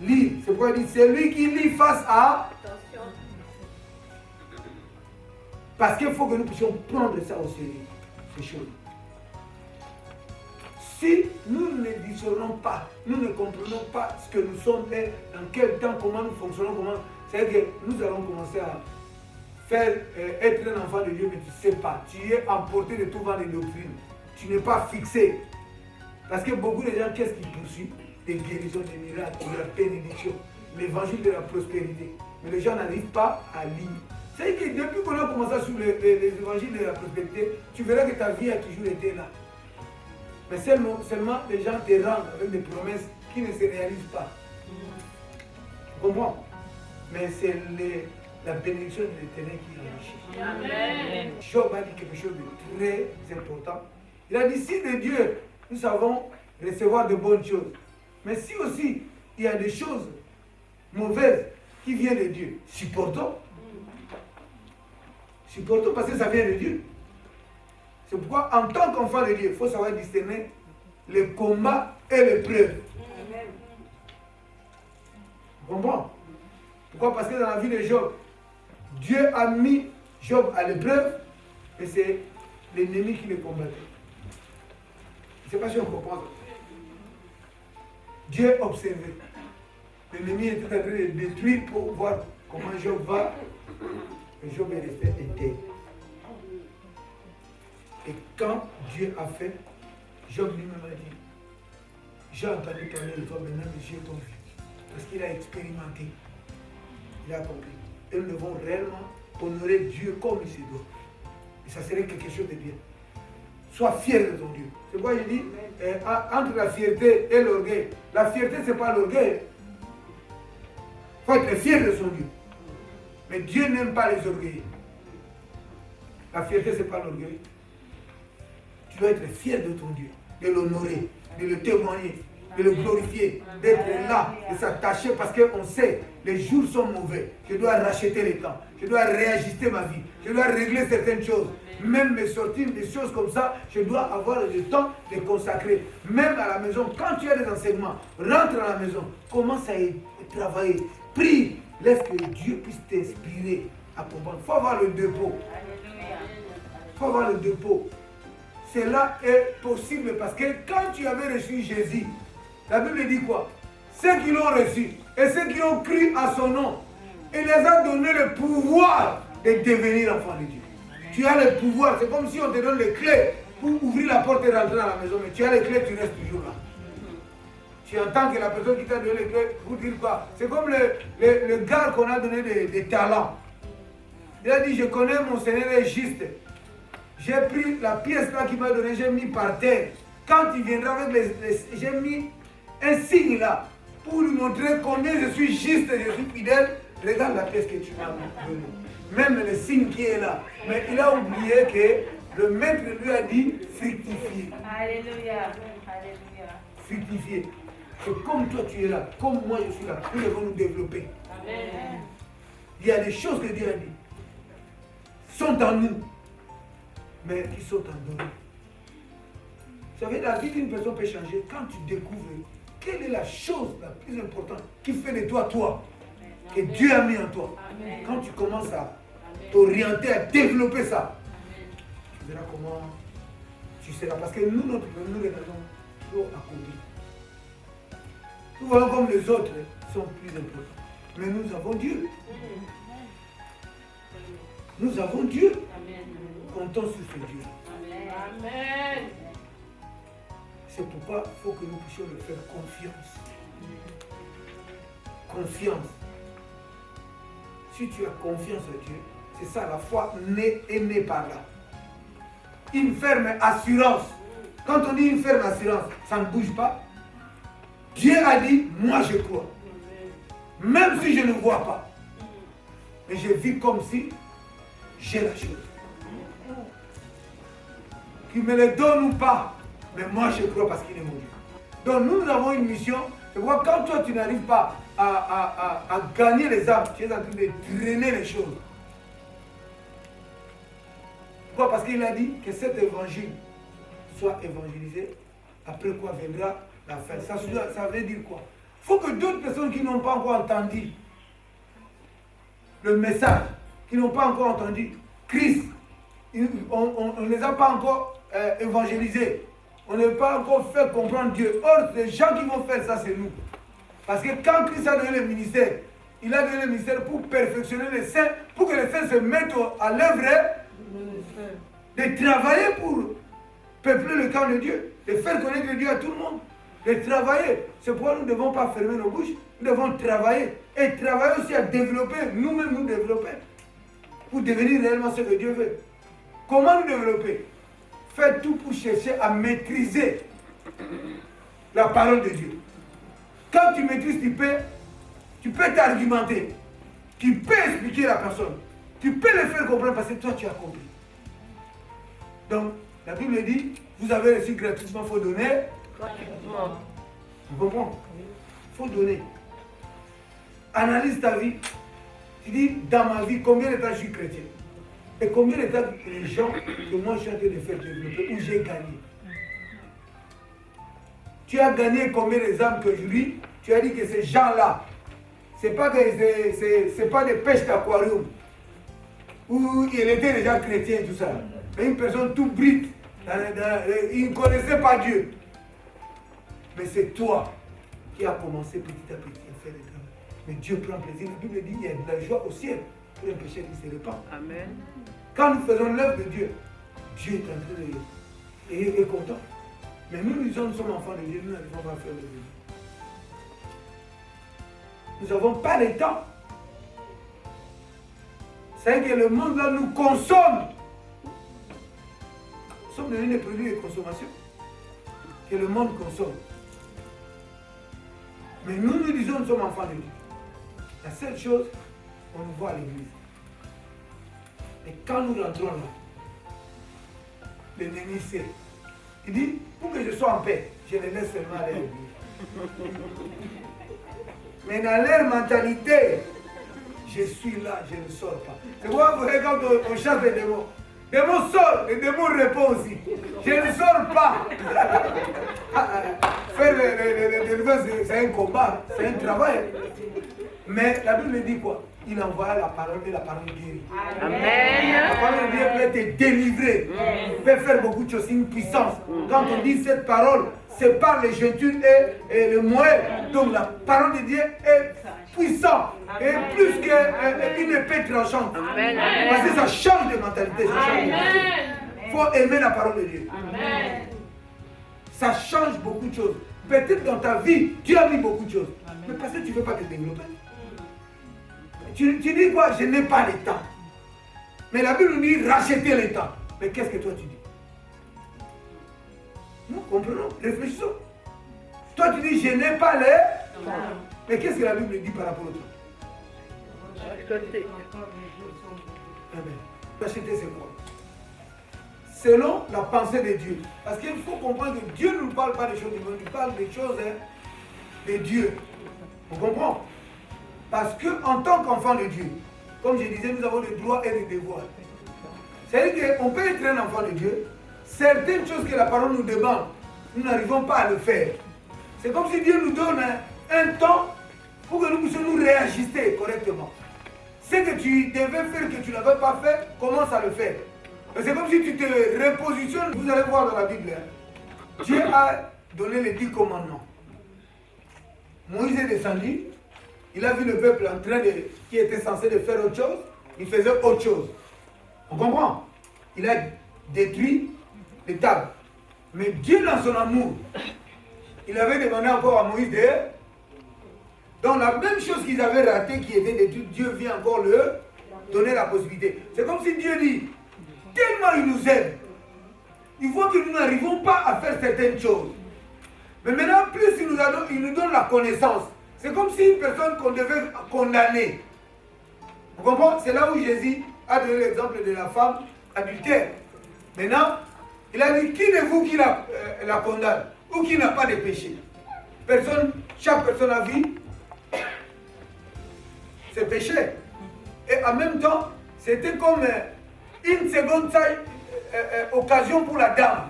lire. C'est pourquoi il dit, c'est lui qui lit face à... Attention. Parce qu'il faut que nous puissions prendre ça au sérieux, ces choses. Si nous ne discernons pas, nous ne comprenons pas ce que nous sommes et dans quel temps, comment nous fonctionnons, c'est que nous allons commencer à faire être un enfant de Dieu, mais tu ne sais pas. Tu es emporté de tout vent de doctrine. Tu n'es pas fixé. Parce que beaucoup de gens, qu'est-ce qu'ils poursuivent? Des guérisons, des miracles, de la bénédiction, l'évangile de la prospérité. Mais les gens n'arrivent pas à lire. C'est que depuis qu'on a commencé sur les évangiles de la prospérité, tu verras que ta vie a toujours été là. Mais seulement les gens te rendent avec des promesses qui ne se réalisent pas. Tu comprends? Mais c'est la bénédiction de l'Éternel qui enrichit. Amen. Job a dit quelque chose de très important. Il a dit, si de Dieu, nous savons recevoir de bonnes choses. Mais si aussi, il y a des choses mauvaises qui vient de Dieu, supportons. Supportons parce que ça vient de Dieu. C'est pourquoi, en tant qu'enfant de Dieu, il faut savoir discerner les combats et les preuves. Vous comprenez? Pourquoi? Parce que dans la vie de Job, Dieu a mis Job à l'épreuve et c'est l'ennemi qui le combattait. Je ne sais pas si on comprend ça. Dieu observait. L'ennemi était en train de détruire pour voir comment Job va. Et Job est resté intègre. Et quand Dieu a fait, Job lui-même a dit, j'ai entendu parler de toi, maintenant j'ai ton fils. Parce qu'il a expérimenté. Il a compris. Et nous devons réellement honorer Dieu comme il se doit. Et ça serait quelque chose de bien. Sois fier de ton Dieu. C'est pourquoi je dis, entre la fierté et l'orgueil. La fierté, ce n'est pas l'orgueil. Il faut être fier de son Dieu. Mais Dieu n'aime pas les orgueils. La fierté, ce n'est pas l'orgueil. Tu dois être fier de ton Dieu, de l'honorer, de le témoigner, de le glorifier, d'être là, de s'attacher parce qu'on sait, les jours sont mauvais. Je dois racheter les temps, je dois réajuster ma vie, je dois régler certaines choses. Même me sortir des choses comme ça, je dois avoir le temps de consacrer. Même à la maison, quand tu as des enseignements, rentre à la maison, commence à travailler, prie, laisse que Dieu puisse t'inspirer à comprendre. Il faut avoir le dépôt. Il faut avoir le dépôt. Cela est possible parce que quand tu avais reçu Jésus, la Bible dit quoi? Ceux qui l'ont reçu et ceux qui ont cru à son nom, il les a donné le pouvoir de devenir enfants de Dieu. Tu as le pouvoir, c'est comme si on te donne les clés pour ouvrir la porte et rentrer dans la maison, mais tu as les clés, tu restes toujours là. Tu entends que la personne qui t'a donné les clés, pour dire quoi? C'est comme le gars qu'on a donné des talents. Il a dit, je connais mon Seigneur est juste. J'ai pris la pièce là qu'il m'a donnée, j'ai mis par terre. Quand il viendra avec j'ai mis un signe là pour lui montrer combien je suis juste et je suis fidèle. Regarde la pièce que tu m'as donnée. Même le signe qui est là. Mais il a oublié que le maître lui a dit fructifier. Alléluia. Alléluia. Fructifier. C'est comme toi tu es là, comme moi je suis là. Nous devons nous développer. Amen. Il y a des choses que Dieu a dit. Sont en nous. Mais qui sont en nous. Vous savez, la vie d'une personne peut changer quand tu découvres quelle est la chose la plus importante qui fait de toi, toi, que Dieu a mis en toi. Amen. Quand tu commences à t'orienter, à développer ça, tu verras comment tu seras. Parce que nous regardons toujours à côté. Nous voyons comme les autres sont plus importants. Mais nous avons Dieu. Nous avons Dieu. Comptons sur ce Dieu. Amen. C'est pourquoi il faut que nous puissions lui faire confiance. Confiance. Si tu as confiance en Dieu, c'est ça, la foi est née par là. Une ferme assurance. Quand on dit une ferme assurance, ça ne bouge pas. Dieu a dit, moi je crois. Même si je ne vois pas. Mais je vis comme si j'ai la chose. Qu'il me le donne ou pas, mais moi je crois parce qu'il est mon Dieu. Donc nous avons une mission. C'est pourquoi quand toi tu n'arrives pas à gagner les âmes, tu es en train de drainer les choses. Pourquoi? Parce qu'il a dit que cet évangile soit évangélisé, après quoi viendra la fin. Ça veut dire quoi? Il faut que d'autres personnes qui n'ont pas encore entendu le message, qui n'ont pas encore entendu Christ, on ne les a pas encore évangélisés. On n'a pas encore fait comprendre Dieu. Or, les gens qui vont faire ça, c'est nous. Parce que quand Christ a donné le ministère, il a donné le ministère pour perfectionner les saints, pour que les saints se mettent à l'œuvre de travailler pour peupler le camp de Dieu, de faire connaître Dieu à tout le monde, de travailler. C'est pourquoi nous ne devons pas fermer nos bouches, nous devons travailler. Et travailler aussi à développer, nous-mêmes nous développer, pour devenir réellement ce que Dieu veut. Comment nous développer? Faites tout pour chercher à maîtriser la parole de Dieu. Quand tu maîtrises, tu peux t'argumenter. Tu peux expliquer à la personne. Tu peux le faire comprendre parce que toi tu as compris. Donc, la Bible dit, vous avez reçu gratuitement, il faut donner. Gratuitement. Vous comprenez? Il faut donner. Analyse ta vie. Tu dis, dans ma vie, combien de temps je suis chrétien? Et combien de temps les gens que moi je suis en train de faire développer, où j'ai gagné? Tu as gagné combien d'âmes qu'aujourd'hui, tu as dit que ces gens-là, c'est pas des pêches d'aquarium, où il était déjà chrétien et tout ça. Mais une personne tout brute, il ne connaissait pas Dieu. Mais c'est toi qui as commencé petit à petit à faire le travail. Mais Dieu prend plaisir. La Bible dit qu'il y a de la joie au ciel pour un pécheur qui se répand. Amen. Quand nous faisons l'œuvre de Dieu, Dieu est en train de est content. Mais nous sommes enfants de Dieu, nous n'arrivons pas à faire l'œuvre de Dieu. Nous n'avons pas le temps. C'est que le monde là nous consomme. Nous sommes devenus des produits de consommation que le monde consomme. Mais nous disons nous sommes enfants de Dieu. La seule chose, on nous voit à l'église. Et quand nous rentrons là, l'ennemi sait. Il dit, pour que je sois en paix, je les laisse seulement aller à l'église. Mais dans leur mentalité, je suis là, je ne sors pas. C'est pourquoi vous voyez quand on chasse les démons. Les démons sortent, les démons répondent aussi. Je ne sors pas. Faire les délivrance, c'est un combat, c'est un travail. Mais la Bible dit quoi? Il envoie la parole et la parole guérit. Amen. La parole de Dieu peut te délivrer. Peut faire beaucoup de choses, c'est une puissance. Quand on dit cette parole, c'est par les jointures et le moelle. Donc la parole de Dieu est puissante. Et plus qu'une épée tranchante. Parce que ça change de mentalité. Il faut aimer la parole de Dieu. Amen. Ça change beaucoup de choses. Peut-être dans ta vie, tu as mis beaucoup de choses. Mais parce que tu ne veux pas te développer. Tu dis quoi? Je n'ai pas le temps. Mais la Bible nous dit racheter le temps. Mais qu'est-ce que toi tu dis? Nous comprenons, réfléchissons. Toi tu dis je n'ai pas le temps. Mais qu'est-ce que la Bible dit par rapport au temps? Racheter. Racheter c'est quoi? Selon la pensée de Dieu. Parce qu'il faut comprendre que Dieu ne nous parle pas des choses du monde, il parle des choses de Dieu. On comprend? Parce qu'en tant qu'enfant de Dieu, comme je disais, nous avons des droits et des devoirs. C'est-à-dire qu'on peut être un enfant de Dieu, certaines choses que la parole nous demande, nous n'arrivons pas à le faire. C'est comme si Dieu nous donne un temps pour que nous puissions nous réajuster correctement. Ce que tu devais faire, que tu n'avais pas fait, commence à le faire. C'est comme si tu te repositionnes. Vous allez voir dans la Bible, Dieu a donné les 10 commandements. Moïse est descendu. Il a vu le peuple en train qui était censé de faire autre chose. Il faisait autre chose. On comprend? Il a détruit les tables. Mais Dieu, dans son amour, il avait demandé encore à Moïse de... Donc la même chose qu'ils avaient raté, qui était détruite, Dieu vient encore leur donner la possibilité. C'est comme si Dieu dit, tellement il nous aime, il voit que nous n'arrivons pas à faire certaines choses. Mais maintenant, plus il nous donne la connaissance. C'est comme si une personne qu'on devait condamner. Vous comprenez? C'est là où Jésus a donné l'exemple de la femme adultère. Maintenant, il a dit, qui de vous qui la condamne ou qui n'a pas de péché? Personne, chaque personne a vu ses péchés. Et en même temps, c'était comme une seconde occasion pour la dame.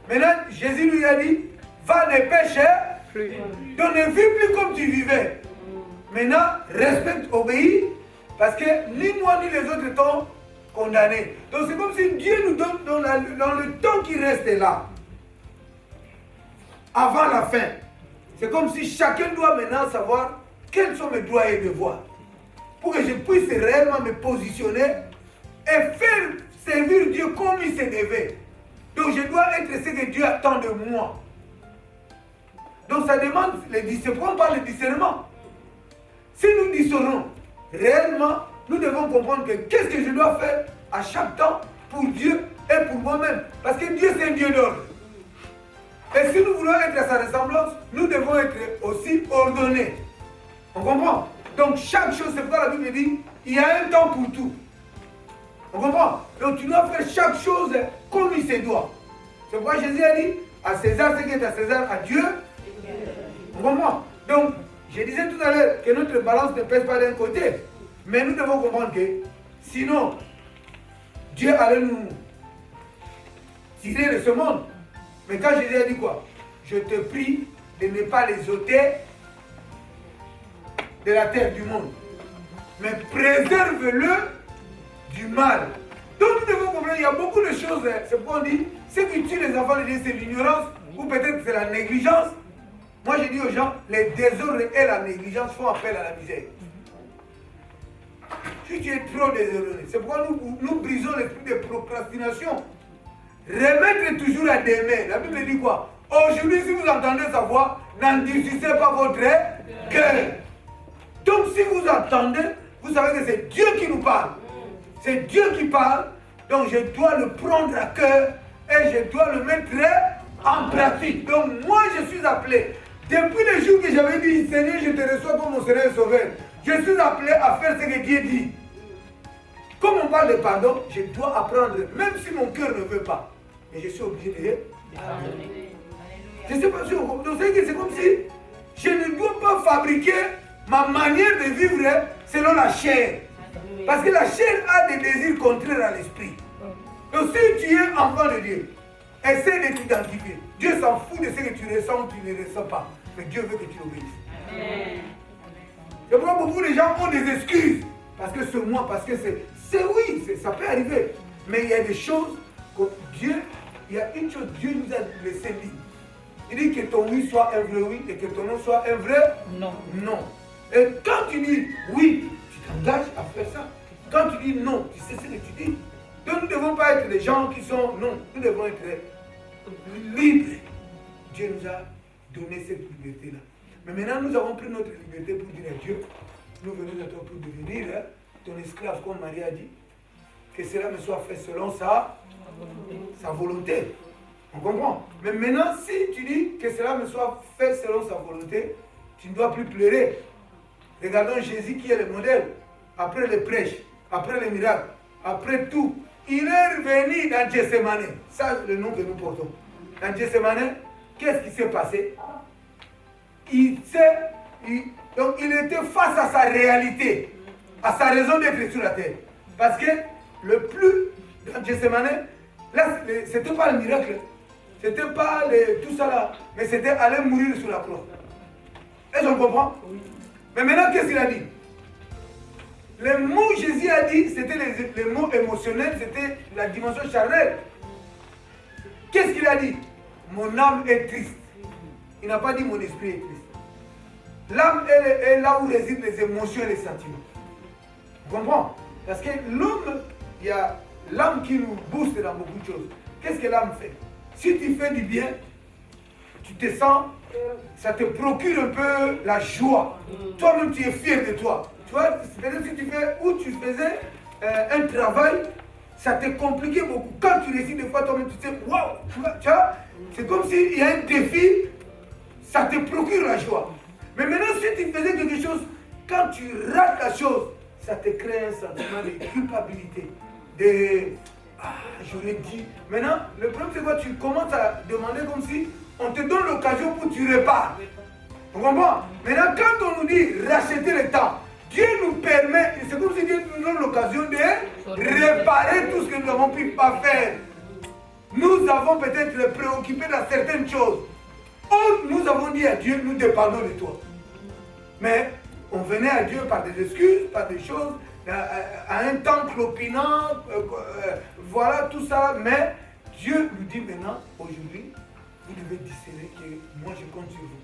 Maintenant, Jésus lui a dit, va ne pécher plus. Donc ne vis plus comme tu vivais. Maintenant, respecte, obéis, parce que ni moi ni les autres t'ont condamné. Donc c'est comme si Dieu nous donne dans le temps qui reste là, avant la fin. C'est comme si chacun doit maintenant savoir quels sont mes droits et devoirs, pour que je puisse réellement me positionner et faire servir Dieu comme il se devait. Donc je dois être ce que Dieu attend de moi. Donc ça demande le discernement, pas le discernement. Si nous discernons réellement, nous devons comprendre que qu'est-ce que je dois faire à chaque temps pour Dieu et pour moi-même. Parce que Dieu c'est un Dieu d'ordre. Et si nous voulons être à sa ressemblance, nous devons être aussi ordonnés. On comprend? Donc chaque chose, c'est pourquoi la Bible dit, il y a un temps pour tout. On comprend? Donc tu dois faire chaque chose comme il se doit. C'est pourquoi Jésus a dit, à César ce qui est à César, à Dieu. On comprend? Donc, je disais tout à l'heure que notre balance ne pèse pas d'un côté. Mais nous devons comprendre que sinon, Dieu allait nous tirer de ce monde. Mais quand Jésus a dit quoi? Je te prie de ne pas les ôter de la terre du monde, mais préserve-le du mal. Donc nous devons comprendre, il y a beaucoup de choses, c'est pourquoi on dit, ce qui tue les enfants de Dieu, c'est l'ignorance, ou peut-être c'est la négligence. Moi je dis aux gens, les désordres et la négligence font appel à la misère. Si tu es trop désordonné, c'est pourquoi nous brisons l'esprit de procrastination. Remettre toujours à demain. La Bible dit quoi? Aujourd'hui, si vous entendez sa voix, n'endurcissez pas votre cœur. Donc si vous entendez, vous savez que c'est Dieu qui nous parle. C'est Dieu qui parle. Donc je dois le prendre à cœur et je dois le mettre en pratique. Donc moi je suis appelé. Depuis le jour que j'avais dit, Seigneur, je te reçois comme mon Seigneur et Sauveur, je suis appelé à faire ce que Dieu dit. Comme on parle de pardon, je dois apprendre, même si mon cœur ne veut pas. Mais je suis obligé de pardonner. Je ne sais pas si on comprend. Donc c'est comme si je ne dois pas fabriquer ma manière de vivre selon la chair. Parce que la chair a des désirs contraires à l'esprit. Donc si tu es enfant de Dieu, essaie de t'identifier. Dieu s'en fout de ce que tu ressens ou tu ne ressens pas. Mais Dieu veut que tu l'obéisses. Je vois beaucoup de gens ont des excuses. Parce que c'est moi, parce que c'est oui, ça peut arriver. Mais il y a des choses que Dieu, il y a une chose, Dieu nous a laissé libre. Il dit que ton oui soit un vrai oui et que ton non soit un vrai non. Non. Et quand tu dis oui, tu t'engages à faire ça. Quand tu dis non, tu sais ce que tu dis. Donc nous ne devons pas être des gens qui sont non. Nous devons être libres. Dieu nous a donné cette liberté-là. Mais maintenant, nous avons pris notre liberté pour dire à Dieu, nous venons à toi pour devenir ton esclave, comme Marie a dit, que cela me soit fait selon sa volonté. On comprend? Mais maintenant, si tu dis que cela me soit fait selon sa volonté, tu ne dois plus pleurer. Regardons Jésus qui est le modèle. Après les prêches, après les miracles, après tout, il est revenu dans Gethsemane. Ça, c'est le nom que nous portons. Dans Gethsemane, qu'est-ce qui s'est passé? Donc il était face à sa réalité, à sa raison d'être sur la terre. Parce que le plus dans Gethsemane, là, c'était pas le miracle, c'était pas tout ça là, mais c'était aller mourir sur la croix. Est-ce qu'on comprend? Oui. Mais maintenant, qu'est-ce qu'il a dit? Les mots que Jésus a dit, c'était les mots émotionnels, c'était la dimension charnelle. Qu'est-ce qu'il a dit? Mon âme est triste. Il n'a pas dit mon esprit est triste. L'âme est là où résident les émotions et les sentiments. Vous comprenez? Parce que l'homme, il y a l'âme qui nous booste dans beaucoup de choses. Qu'est-ce que l'âme fait? Si tu fais du bien, tu te sens, ça te procure un peu la joie. Toi-même, tu es fier de toi. Tu vois, c'est-à-dire si tu fais, où tu faisais un travail, ça te compliquait beaucoup. Quand tu réussis des fois, toi-même, tu sais, waouh, tu vois, c'est comme s'il y a un défi, ça te procure la joie. Mais maintenant, si tu faisais quelque chose, quand tu rates la chose, ça te crée un sentiment de culpabilité, j'aurais dit. Maintenant, le problème c'est quoi? Tu commences à demander comme si on te donne l'occasion pour que tu répares. Vous comprenez? Maintenant, quand on nous dit racheter le temps, Dieu nous permet, c'est comme si Dieu nous donne l'occasion de réparer tout ce que nous n'avons pu pas faire. Nous avons peut-être les préoccupés dans certaines choses. Or, nous avons dit à Dieu, nous dépendons de toi. Mais on venait à Dieu par des excuses, par des choses, à un temps clopinant, voilà tout ça. Mais Dieu nous dit maintenant, aujourd'hui, vous devez discerner que moi je compte sur vous.